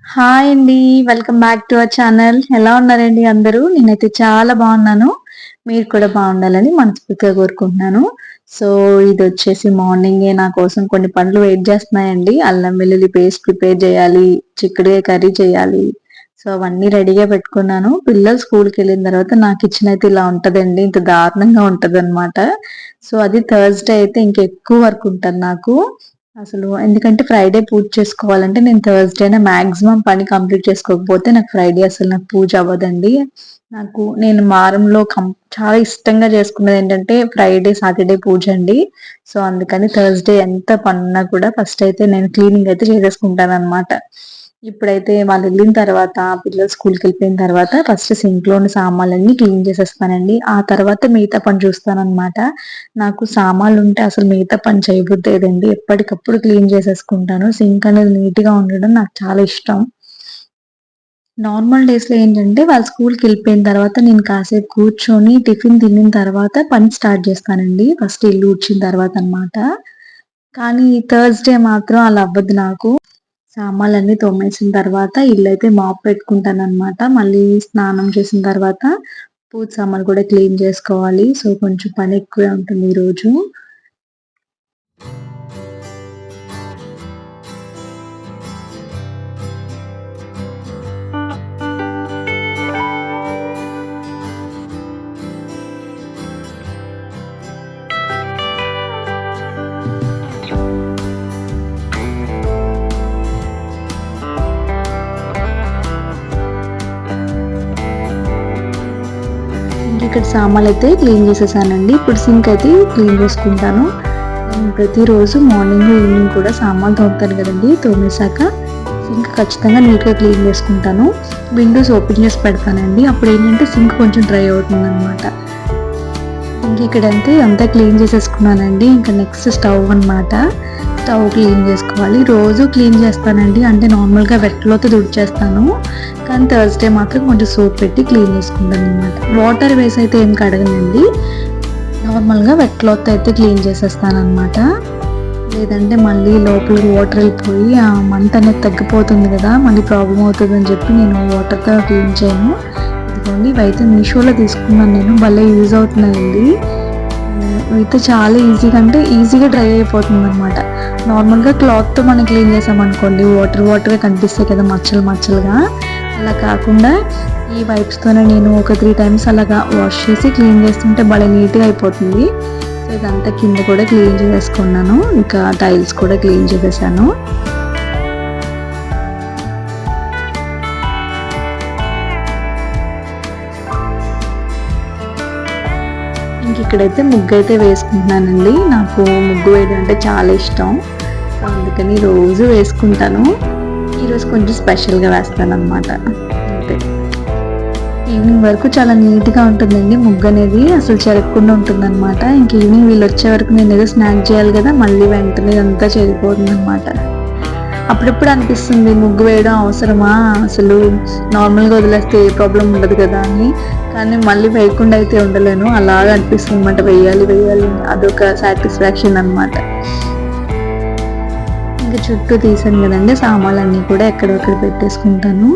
Hi అండి. Welcome back to our channel. ఎలా ఉన్నారండి అందరూ? నేనైతే చాలా బాగున్నాను. మీరు కూడా బాగుండాలని మనస్ఫూర్తిగా కోరుకుంటున్నాను. సో, ఇదొచ్చేసి మార్నింగే నా కోసం కొన్ని పనులు వెయిట్ చేస్తున్నాయండి. అల్లం వెల్లుల్లి పేస్ట్ ప్రిపేర్ చేయాలి, చిక్కుడుకాయ కర్రీ చేయాలి. సో, అవన్నీ రెడీగా పెట్టుకున్నాను. పిల్లలు స్కూల్‌కెళ్ళిన తర్వాత నా కిచెన్ అయితే ఇలా ఉంటదండి. ఇంత దారుణంగా ఉంటదనమాట. సో, అది థర్స్‌డే అయితే ఇంకెక్కువ వర్క్ ఉంటది నాకు. అసలు ఎందుకంటే ఫ్రైడే పూజ చేసుకోవాలంటే నేను థర్స్‌డేనే మాక్సిమం పని కంప్లీట్ చేసుకోకపోతే నాకు ఫ్రైడే అసలు నాకు పూజ అవ్వదండి. నేను వారంలో చాలా ఇష్టంగా చేసుకునేదేంటంటే ఫ్రైడే, సాటర్డే పూజండి. సో, అందుకని థర్స్‌డే ఎంత పనున్నా కూడా ఫస్ట్ అయితే నేను క్లీనింగ్ అయితే చేసేసుకుంటాననమాట. ఇప్పుడైతే వాళ్ళెళ్ళిన తర్వాత, పిల్లలు స్కూల్‌కెళ్ళిపోయిన తర్వాత ఫస్ట్ సింక్‌లోని సామాన్లన్నీ క్లీన్ చేసేస్తానండి. ఆ తర్వాత మిగతా పని చూస్తాననమాట. నాకు సామాన్లుంటే అసలు మిగతా పని చేయబుద్దేయదండి. ఎప్పటికప్పుడు క్లీన్ చేసేసుకుంటాను. సింక్ అనేది నీట్‌గా ఉండడం నాకు చాలా ఇష్టం. నార్మల్ డేస్‌లో ఏంటంటే వాళ్ళు స్కూల్‌కెళ్ళిపోయిన తర్వాత నేను కాసేపు కూర్చొని టిఫిన్ తినిన తర్వాత పని స్టార్ట్ చేస్తానండి. ఫస్ట్ ఇల్లు ఊడ్చిన తర్వాత అనమాట. కానీ థర్స్‌డే మాత్రం అలా అవ్వదు నాకు. సామాన్లన్నీ తోమేసిన తర్వాత ఇల్లయితే మాప్ పెట్టుకుంటాననమాట. మళ్ళీ స్నానం చేసిన తర్వాత పూజ సామాన్లు కూడా క్లీన్ చేసుకోవాలి. సో, కొంచెం పని ఎక్కువే ఉంటుంది ఈరోజు. ఇక్కడ సామాన్లయితే క్లీన్ చేసేసానండి. ఇప్పుడు సింక్ అయితే క్లీన్ చేసుకుంటాను. నేను ప్రతిరోజు మార్నింగ్, ఈవినింగ్ కూడా సామాన్లు తోముతాను కదండీ! తోమేసాక సింక్ ఖచ్చితంగా నీట్‌గా క్లీన్ చేసుకుంటాను. విండోస్ ఓపెన్ చేసి పెడతానండి. అప్పుడేంటంటే సింక్ కొంచెం డ్రై అవుతుందనమాట. ఇక్కడంతే అంతా క్లీన్ చేసేసుకున్నానండి. ఇంకా నెక్స్ట్ స్టవ్ అనమాట. స్టవ్ క్లీన్ చేసుకోవాలి. రోజు క్లీన్ చేస్తానండి. అంటే నార్మల్‌గా వెట్ క్లాత్‌తో తుడిచేస్తాను. కానీ థర్స్‌డే మాత్రం కొంచెం సోప్ పెట్టి క్లీన్ చేసుకుంటాననమాట. వాటర్ వేసి అయితే ఏం కడగనండి. నార్మల్‌గా వెట్ క్లాత్‌తో అయితే క్లీన్ చేసేస్తాననమాట. లేదంటే మళ్ళీ లోపలికి వాటర్ వెళ్ళిపోయి ఆ మంట అనేది తగ్గిపోతుంది కదా! మళ్ళీ ప్రాబ్లమ్ అవుతదని చెప్పి నేను వాటర్‌తో క్లీన్ చేయను. ఇదిగోండి ఇవైతే మీషోలో తీసుకున్నాను నేను. భలే యూజ్ అవుతున్నాయండి. ఇవైతే చాలా ఈజీగా అంటే ఈజీగా డ్రై అయిపోతుందనమాట. నార్మల్‌గా క్లాత్‌తో మనం క్లీన్ చేసామనుకోండి వాటర్‌గా కనిపిస్తాయి కదా! మచ్చలు మచ్చలుగా. అలా కాకుండా ఈ వైప్స్‌తోనే నేను ఒక 3 టైమ్స్ అలాగా వాష్ చేసి క్లీన్ చేస్తుంటే భలే నీట్‌గా అయిపోతుంది. సో, ఇదంతా కింద కూడా క్లీన్ చేసేసుకున్నాను. ఇంకా టైల్స్ కూడా క్లీన్ చేసేసాను. ఇక్కడైతే ముగ్గయితే వేసుకుంటున్నానండి. నాకు ముగ్గు వేయడం అంటే చాలా ఇష్టం. సో, అందుకని రోజు వేసుకుంటాను. ఈరోజు కొంచెం స్పెషల్‌గా వేస్తాననమాట. అంతే. ఈవినింగ్ వరకు చాలా నీట్‌గా ఉంటుందండి ముగ్గనేది. అసలు చెరగకుండా ఉంటుందనమాట. ఇంక ఈవినింగ్ వీళ్ళొచ్చే వరకు నేనేదో స్నాక్ చేయాలి కదా! మళ్ళీ వెంటనే ఇదంతా చెడిపోతుందనమాట. అప్పుడప్పుడు అనిపిస్తుంది ముగ్గు వేయడం అవసరమా? అసలు నార్మల్‌గా వదిలేస్తే ఏ ప్రాబ్లమ్ ఉండదు కదా అని. కానీ మళ్ళీ వేయకుండా అయితే ఉండలేను. అలాగా అనిపిస్తుందనమాట. వెయ్యాలి అని. అదొక సాటిస్ఫాక్షన్ అనమాట. ఇంక చుట్టూ తీసాను కదండీ! సామాన్లన్నీ కూడా ఎక్కడొక్కడ పెట్టేసుకుంటాను.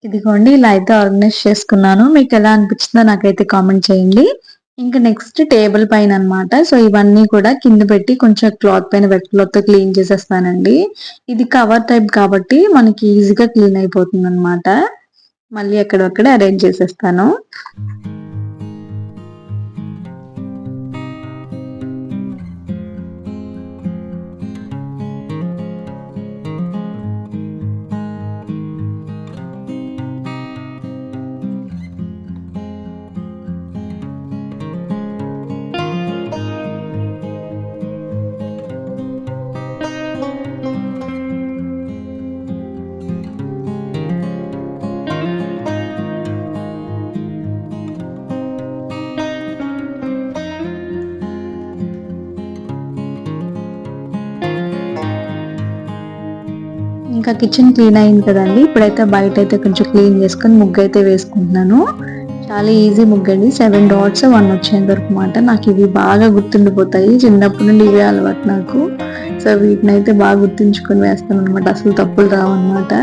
ఇదిగోండి ఇలా అయితే ఆర్గనైజ్ చేసుకున్నాను. మీకెలా అనిపించిందో నాకైతే కామెంట్ చేయండి. ఇంకా నెక్స్ట్ టేబుల్ పైననమాట. సో, ఇవన్నీ కూడా కింద పెట్టి కొంచెం క్లాత్ పైన వెట్ క్లాత్‌తో క్లీన్ చేసేస్తానండి. ఇది కవర్ టైప్ కాబట్టి మనకి ఈజీగా క్లీన్ అయిపోతుందనమాట. మళ్ళీ ఎక్కడొక్కడ అరేంజ్ చేసేస్తాను. ఇంకా కిచెన్ క్లీన్ అయింది కదండి. ఇప్పుడైతే బయట అయితే కొంచెం క్లీన్ చేసుకొని ముగ్గు అయితే వేసుకుంటున్నాను. చాలా ఈజీ ముగ్గు అండి. 7 డాట్స్ 1 వచ్చేంత వరకు మాట. నాకు ఇవి బాగా గుర్తుండిపోతాయి. చిన్నప్పటి నుండి ఇవే అలవాటు నాకు. సో వీటిని అయితే బాగా గుర్తుంచుకొని వేస్తాను అనమాట. అసలు తప్పులు రావన్నమాట.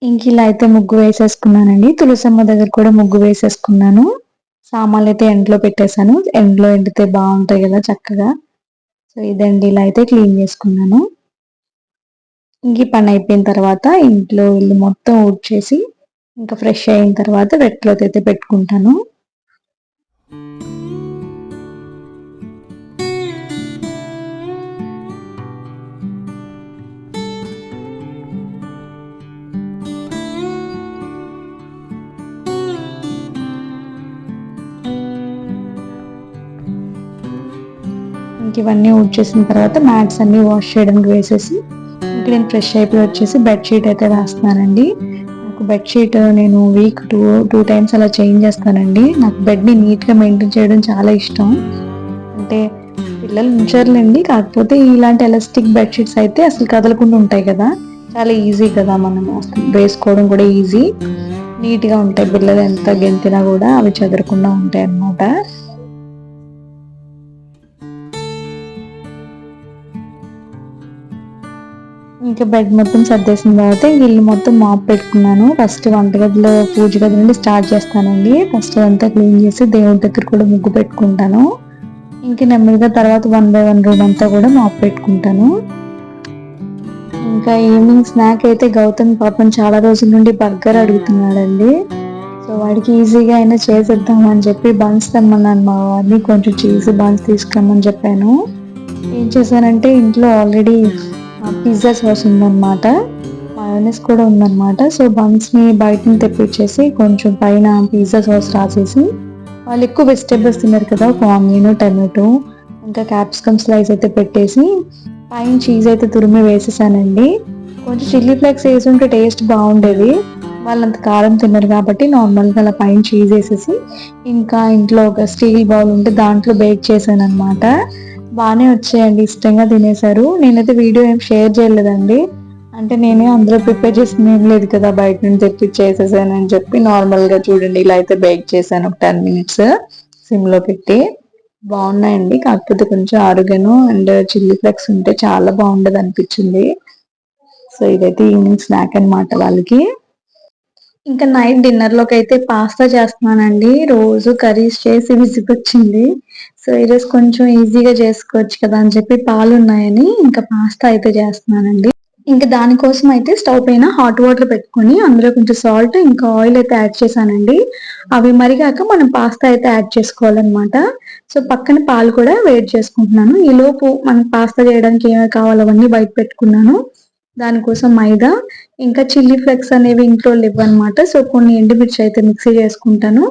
ఇంక ఇలా అయితే ముగ్గు వేసేసుకున్నానండి. తులసమ్మ దగ్గర కూడా ముగ్గు వేసేసుకున్నాను. సామాన్లు అయితే ఎండలో పెట్టేశాను. ఎండలో ఎండితే బాగుంటాయి కదా చక్కగా. సో ఇదండి, ఇలా అయితే క్లీన్ చేసుకున్నాను. ఇంక పని అయిపోయిన తర్వాత ఇంట్లో ఇల్లు మొత్తం ఊడ్చేసి ఇంకా ఫ్రెష్ అయిన తర్వాత వెట్ క్లాత్ అయితే పెట్టుకుంటాను. ఇంక ఇవన్నీ ఊడ్చేసిన తర్వాత మ్యాట్స్ అన్ని వాష్ చేయడానికి వేసేసి ఇంక నేను ఫ్రెష్ అయిపోయి వచ్చేసి బెడ్షీట్ అయితే వేస్తున్నానండి. నాకు బెడ్షీట్ నేను వీక్ టూ టైమ్స్ అలా చేంజ్ చేస్తానండి. నాకు బెడ్ని నీట్గా మెయింటైన్ చేయడం చాలా ఇష్టం. అంటే పిల్లలు ఉంచారులేండి, కాకపోతే ఇలాంటి ఎలాస్టిక్ బెడ్షీట్స్ అయితే అసలు కదలకుండా ఉంటాయి కదా, చాలా ఈజీ కదా, మనం వేసుకోవడం కూడా ఈజీ, నీట్గా ఉంటాయి. పిల్లలు ఎంత గెంతినా కూడా అవి చెదరకుండా ఉంటాయి అన్నమాట. ఇంకా బెడ్ మొత్తం సర్దేసిన తర్వాత ఇల్లు మొత్తం మాప్ పెట్టుకున్నాను. ఫస్ట్ వంటగదిలో పూజ గది నుండి స్టార్ట్ చేస్తానండి. ఫస్ట్ అంతా క్లీన్ చేసి దేవుడి దగ్గర కూడా ముగ్గు పెట్టుకుంటాను. ఇంకా నెమ్మదిగా తర్వాత 1 by 1 రూమ్ అంతా కూడా మాప్ పెట్టుకుంటాను. ఇంకా ఈవినింగ్ స్నాక్ అయితే గౌతమ్ పాపం చాలా రోజుల నుండి బర్గర్ అడుగుతున్నాడండి. సో వాడికి ఈజీగా అయినా చేసేద్దామని చెప్పి బన్స్ తెమ్మన్నాను మా వాడిని. కొంచెం చీజ్ బన్స్ తీసుకురమ్మని చెప్పాను. ఏం చేశానంటే ఇంట్లో ఆల్రెడీ పిజ్జా సాస్ ఉందన్నమాట, మయోనీస్ కూడా ఉందన్నమాట. సో బన్స్ని బయటని తెప్పించేసి కొంచెం పైన పిజ్జా సాస్ రాసేసి, వాళ్ళు ఎక్కువ వెజిటేబుల్స్ తిన్నారు కదా, ఒక ఆనియన్, టమాటో, ఇంకా క్యాప్సికమ్ స్లైస్ అయితే పెట్టేసి పైన చీజ్ అయితే తురిమి వేసేసానండి. కొంచెం చిల్లీ ఫ్లేక్స్ వేసి ఉంటే టేస్ట్ బాగుండేది. వాళ్ళంత కారం తిన్నారు కాబట్టి నార్మల్గా అలా పైన చీజ్ వేసేసి ఇంకా ఇంట్లో ఒక స్టీల్ బౌల్ ఉంటే దాంట్లో బేక్ చేశాను అనమాట. బాగానే వచ్చాయండి, ఇష్టంగా తినేశారు. నేనైతే వీడియో ఏం షేర్ చేయలేదండి, అంటే నేనే అందులో ప్రిపేర్ చేసింది ఏం లేదు కదా, బయట నుంచి తెప్పించేసేసాను అని చెప్పి. నార్మల్గా చూడండి ఇలా అయితే బేక్ చేశాను ఒక 10 minutes సిమ్లో పెట్టి. బాగున్నాయండి, కాకపోతే కొంచెం ఆరోగ్యను అండ్ చిల్లీ ఫ్లేక్స్ ఉంటే చాలా బాగుండదు అనిపించింది. సో ఇదైతే ఈవినింగ్ స్నాక్ అనమాట వాళ్ళకి. ఇంకా నైట్ డిన్నర్లోకి అయితే పాస్తా చేస్తున్నానండి. రోజు కర్రీస్ చేసి విసిగొచ్చింది. సో ఈరోజు కొంచెం ఈజీగా చేసుకోవచ్చు కదా అని చెప్పి పాలు ఉన్నాయని ఇంకా పాస్తా అయితే చేస్తున్నానండి. ఇంకా దానికోసం అయితే స్టవ్ పైన హాట్ వాటర్ పెట్టుకొని అందులో కొంచెం సాల్ట్ ఇంకా ఆయిల్ అయితే యాడ్ చేశానండి. అవి మరిగాక మనం పాస్తా అయితే యాడ్ చేసుకోవాలన్నమాట. సో పక్కన పాలు కూడా వేడి చేసుకుంటున్నాను. ఈ లోపు మనకు పాస్తా చేయడానికి ఏమేమి కావాలో అవన్నీ బయట పెట్టుకున్నాను. దానికోసం మైదా ఇంకా చిల్లీ ఫ్లేక్స్ అనేవి ఇంట్లో లేవన్నమాట. సో కొన్ని ఎండుమిర్చి అయితే మిక్సీ చేసుకుంటాను.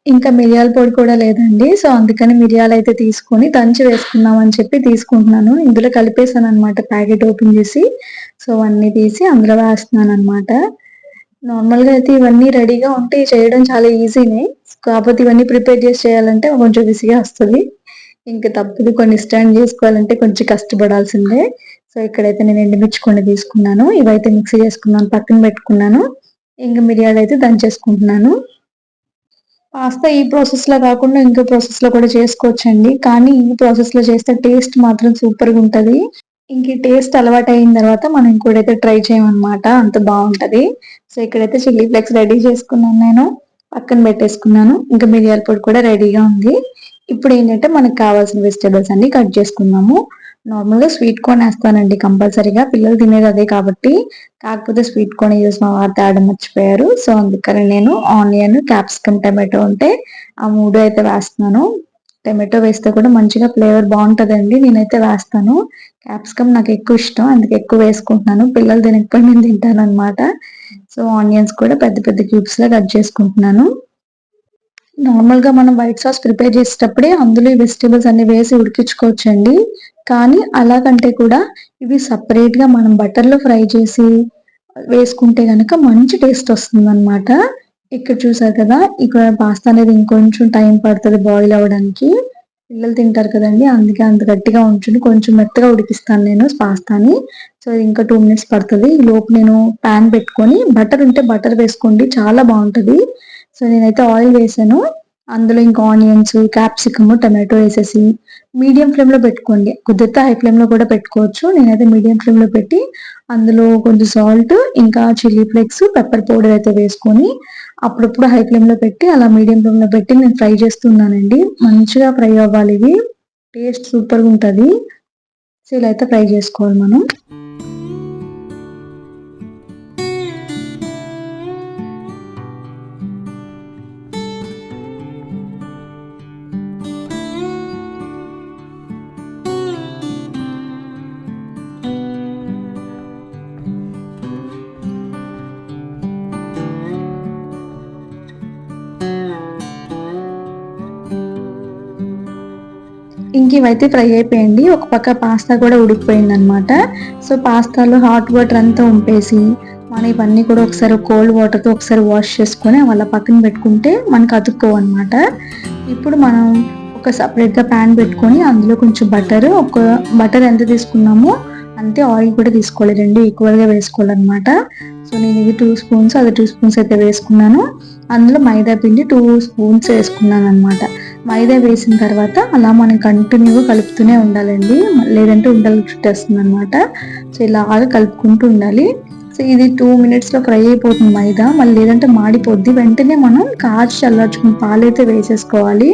ఇంకా మిరియాల పొడి కూడా లేదండి. సో, అందుకని మిరియాలయితే తీసుకొని దంచి వేసుకుందాం అని చెప్పి తీసుకుంటున్నాను. ఇందులో కలిపేసాననమాట ప్యాకెట్ ఓపెన్ చేసి. సో, అన్నీ తీసి అందులో వేస్తున్నాననమాట. నార్మల్‌గా అయితే ఇవన్నీ రెడీగా ఉంటే చేయడం చాలా ఈజీనే. కాపోతే ఇవన్నీ ప్రిపేర్ చేసి చేయాలంటే కొంచెం విసిగేస్తది. ఇంక తప్పదు, కొన్ని ఇష్టాన్ని జేసుకోవాలంటే కొంచెం కష్టపడాల్సిందే. సో, ఇక్కడైతే నేను ఎండుమిర్చి కొన్ని తీసుకున్నాను. ఇవైతే మిక్సీ చేసుకున్నాను, పక్కన పెట్టుకున్నాను. ఇంక మిరియాలైతే దంచేసుకుంటున్నాను. పాస్తా ఈ ప్రాసెస్‌లో కాకుండా ఇంకో ప్రాసెస్‌లో కూడా చేసుకోవచ్చండి. కానీ ఈ ప్రాసెస్‌లో చేస్తే టేస్ట్ మాత్రం సూపర్‌గుంటది. ఇంక ఈ టేస్ట్ అలవాటయిన తర్వాత మనం ఇంకోటైతే ట్రై చేయమనమాట. అంత బావుంటది. సో, ఇక్కడైతే చిల్లీ ఫ్లేక్స్ రెడీ చేసుకున్నాను నేను. పక్కన పెట్టేసుకున్నాను. ఇంకా మిరియాల పొడి కూడా రెడీగా ఉంది. ఇప్పుడేంటంటే మనకు కావాల్సిన వెజిటబుల్స్ అన్నీ కట్ చేసుకుందాము. నార్మల్‌గా స్వీట్ కార్న్ ఏస్తానండి కంపల్సరీగా. పిల్లలు తినేది అదే కాబట్టి. కాకపోతే స్వీట్ కార్న్ ఈరోజు మా వారు తేవడం మర్చిపోయారు. సో, అందుకని నేను ఆనియన్, క్యాప్సికమ్, టమాటో ఉంటే ఆ 3 అయితే వేస్తున్నాను. టమాటో వేస్తే కూడా మంచిగా ఫ్లేవర్ బావుంటదండి. నేనైతే వేస్తాను. క్యాప్సికమ్ నాకెక్కువ ఇష్టం. అందుకే ఎక్కువ వేసుకుంటున్నాను. పిల్లలు తినకపోయినా నేను తింటాననమాట. సో, ఆనియన్స్ కూడా పెద్ద పెద్ద క్యూబ్స్‌లా కట్ చేసుకుంటున్నాను. నార్మల్‌గా మనం వైట్ సాస్ ప్రిపేర్ చేసేటప్పుడే అందులో ఈ వెజిటబుల్స్ అన్నీ వేసి ఉడికించుకోవచ్చండి. కానీ అలాగంటే కూడా ఇవి సెపరేట్‌గా మనం బటర్‌లో ఫ్రై చేసి వేసుకుంటే గనక మంచి టేస్ట్ వస్తుందనమాట. ఇక్కడ చూసారు కదా! ఇక్కడ పాస్తా అనేది ఇంకొంచెం టైం పడతది బాయిల్ అవ్వడానికి. పిల్లలు తింటారు కదండీ! అందుకే అంత గట్టిగా ఉంచను. కొంచెం మెత్తగా ఉడికిస్తాను నేను పాస్తాని. సో, ఇది ఇంకా 2 మినిట్స్ పడతది. ఈలోపు నేను పాన్ పెట్టుకొని బటర్ ఉంటే బటర్ వేసుకోండి, చాలా బావుంటది. సో, నేనైతే ఆయిల్ వేసాను. అందులో ఇంకా ఆనియన్స్, క్యాప్సికమ్, టమాటో ఏసేసి మీడియం ఫ్లేమ్‌లో పెట్టుకోండి. కుదిరితే హై ఫ్లేమ్‌లో కూడా పెట్టుకోవచ్చు. నేనైతే మీడియం ఫ్లేమ్‌లో పెట్టి అందులో కొంచెం సాల్ట్, ఇంకా చిల్లీ ఫ్లేక్స్, పెప్పర్ పౌడర్ అయితే వేసుకొని అప్పుడప్పుడు హై ఫ్లేమ్‌లో పెట్టి అలా మీడియం ఫ్లేమ్‌లో పెట్టి నేను ఫ్రై చేస్తున్నానండి. మంచిగా ఫ్రై అవ్వాలివి. టేస్ట్ సూపర్‌గుంటది. సో, ఇలా అయితే ఫ్రై చేసుకోవాలి మనం. ఇంక ఇవైతే ఫ్రై అయిపోయాయండి. ఒక పక్క పాస్తా కూడా ఉడికిపోయిందనమాట. సో, పాస్తాలో హాట్ వాటర్ అంతా ఉంపేసి, మనం ఇవన్నీ కూడా ఒకసారి కోల్డ్ వాటర్‌తో ఒకసారి వాష్ చేసుకొని అవి అలా పక్కన పెట్టుకుంటే మనకు అతుక్కోవనమాట. ఇప్పుడు మనం ఒక సెపరేట్‌గా పాన్ పెట్టుకొని అందులో కొంచెం బటర్ ఎంత తీసుకున్నామో అంతే ఆయిల్ కూడా తీసుకోవాలి. 2 ఈక్వల్‌గా వేసుకోవాలనమాట. సో, నేను ఇది 2 స్పూన్స్, అది 2 స్పూన్స్ అయితే వేసుకున్నాను. అందులో మైదా పిండి 2 స్పూన్స్ వేసుకున్నాననమాట. మైదా వేసిన తర్వాత అలా మనం కంటిన్యూగా కలుపుతూనే ఉండాలండి. లేదంటే ఉండలు చుట్టేస్తుందనమాట. సో, ఇలాగా కలుపుకుంటూ ఉండాలి. సో, ఇది 2 మినిట్స్‌లో ఫ్రై అయిపోతుంది మైదా. మళ్ళీ లేదంటే మాడిపోద్ది. వెంటనే మనం కాచి చల్లార్చుకున్న పాలైతే వేసేసుకోవాలి.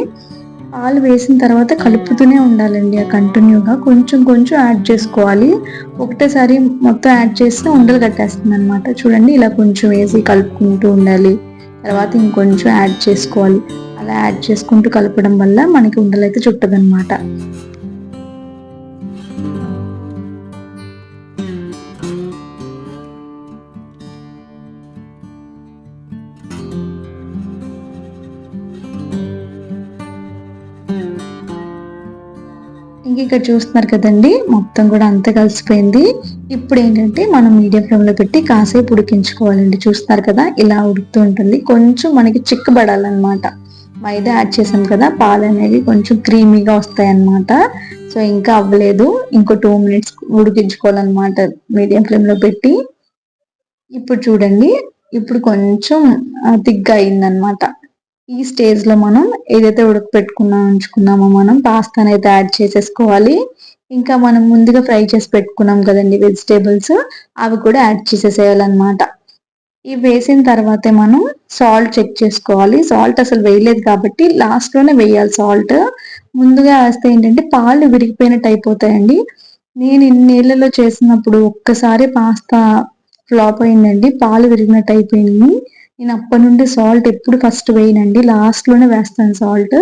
పాలు వేసిన తర్వాత కలుపుతూనే ఉండాలండి కంటిన్యూగా. కొంచెం కొంచెం యాడ్ చేసుకోవాలి. ఒకటేసారి మొత్తం యాడ్ చేస్తే ఉండలు కట్టేస్తుందనమాట. చూడండి, ఇలా కొంచెం వేసి కలుపుకుంటూ ఉండాలి. తర్వాత ఇంకొంచెం యాడ్ చేసుకోవాలి. అలా యాడ్ చేసుకుంటూ కలపడం వల్ల మనకి ఉండలైతే చుట్టదనమాట. ఇంక ఇక్కడ చూస్తున్నారు కదండీ! మొత్తం కూడా అంతా కలిసిపోయింది. ఇప్పుడేంటంటే మనం మీడియం ఫ్లేమ్‌లో పెట్టి కాసేపు ఉడికించుకోవాలండి. చూస్తున్నారు కదా! ఇలా ఉడుకుతూ ఉంటుంది. కొంచెం మనకి చిక్కబడాలనమాట. మైదా యాడ్ చేసాం కదా! పాలనేవి కొంచెం క్రీమీగా వస్తాయన్నమాట. సో, ఇంకా అవ్వలేదు. ఇంకో 2 మినిట్స్ ఉడికించుకోవాలనమాట మీడియం ఫ్లేమ్‌లో పెట్టి. ఇప్పుడు చూడండి, ఇప్పుడు కొంచెం థిక్‌గా అయిందనమాట. ఈ స్టేజ్‌లో మనం ఏదైతే ఉంచుకున్నామో మనం పాస్తానైతే యాడ్ చేసేసుకోవాలి. ఇంకా మనం ముందుగా ఫ్రై చేసి పెట్టుకున్నాం కదండీ వెజిటబుల్స్, అవి కూడా యాడ్ చేసేసేయాలనమాట. ఇవి వేసిన తర్వాతే మనం సాల్ట్ చెక్ చేసుకోవాలి. సాల్ట్ అసలు వేయలేదు కాబట్టి లాస్ట్‌లోనే వేయాలి సాల్ట్. ముందుగా వేస్తే ఏంటంటే పాలు విరిగిపోయినట్టు అయిపోతాయండి. నేను ఇన్నేళ్లలో చేసినప్పుడు ఒక్కసారి పాస్తా ఫ్లాప్ అయిందండి. పాలు విరిగినట్టు అయిపోయింది. నేను అప్పటినుండి సాల్ట్ ఎప్పుడు ఫస్ట్ వేయనండి. లాస్ట్‌లోనే వేస్తాను సాల్ట్.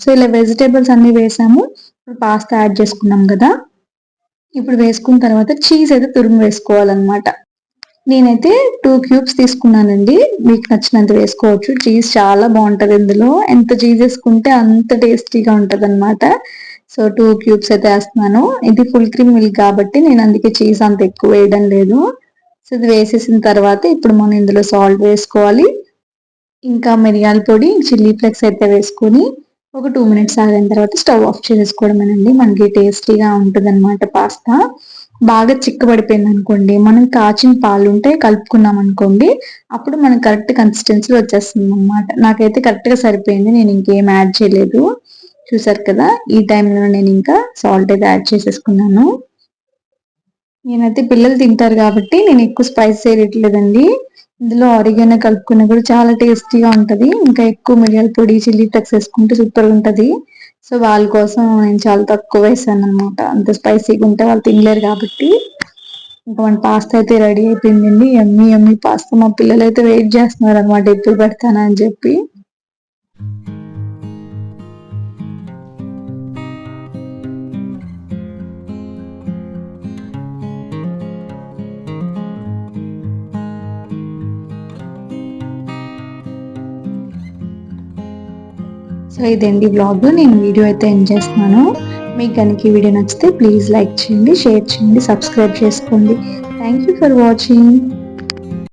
సో, ఇలా వెజిటబుల్స్ అన్నీ వేసాము. ఇప్పుడు పాస్తా యాడ్ చేసుకున్నాం గదా! ఇప్పుడు వేసుకున్న తర్వాత చీజ్ అయితే తురిమి వేసుకోవాలనమాట. నేనైతే 2 క్యూబ్స్ తీసుకున్నానండి. మీకు నచ్చినంత వేసుకోవచ్చు. చీజ్ చాలా బాగుంటది ఇందులో. ఎంత చీజ్ వేసుకుంటే అంత టేస్టీగా ఉంటదనమాట. సో 2 క్యూబ్స్ అయితే వేస్తున్నాను. ఇది ఫుల్ క్రీమ్ మిల్క్ కాబట్టి నేను అందుకే చీజ్ అంత ఎక్కువ వేయడం లేదు. సో ఇది వేసేసిన తర్వాత ఇప్పుడు మనం ఇందులో సాల్ట్ వేసుకోవాలి. ఇంకా మిరియాల పొడి, చిల్లీ ఫ్లేక్స్ అయితే వేసుకొని ఒక 2 మినిట్స్ ఆగిన తర్వాత స్టవ్ ఆఫ్ చేసుకోవడమేనండి. మనకి టేస్టీగా ఉంటదనమాట పాస్తా. బాగా చిక్కబడిపోయింది అనుకోండి, మనం కాచిన పాలు ఉంటే కలుపుకున్నాం అనుకోండి, అప్పుడు మనకు కరెక్ట్ కన్సిస్టెన్సీ వచ్చేస్తుంది అనమాట. నాకైతే కరెక్ట్ గా సరిపోయింది. నేను ఇంకేం యాడ్ చేయలేదు. చూసారు కదా, ఈ టైంలో నేను ఇంకా సాల్ట్ అయితే యాడ్ చేసేసుకున్నాను. నేనైతే పిల్లలు తింటారు కాబట్టి నేను ఎక్కువ స్పైస్ చేయట్లేదండి. ఇందులో ఆరిగానో కలుపుకున్నా కూడా చాలా టేస్టీగా ఉంటది. ఇంకా ఎక్కువ మిరియాల పొడి, చిల్లీ ఫ్లేక్స్ వేసుకుంటే సూపర్ ఉంటది. సో వాళ్ళ కోసం నేను చాలా తక్కువ వేసాను అనమాట. అంత స్పైసీగా ఉంటే వాళ్ళు తినలేరు కాబట్టి. ఇంకా మన పాస్తా అయితే రెడీ అయిపోయిందండి. యమ్మీ యమ్మీ పాస్తా. మా పిల్లలు అయితే వెయిట్ చేస్తున్నారు అనమాట, ఎప్పుడు పెడతానా అని చెప్పి. సో ఇదండి వ్లాగ్. నేను వీడియో అయితే ఎండ్ చేస్తున్నాను. మీకు కనుక ఈ వీడియో నచ్చితే ప్లీజ్ లైక్ చేయండి, షేర్ చేయండి, సబ్స్క్రైబ్ చేసుకోండి. Thank you for watching.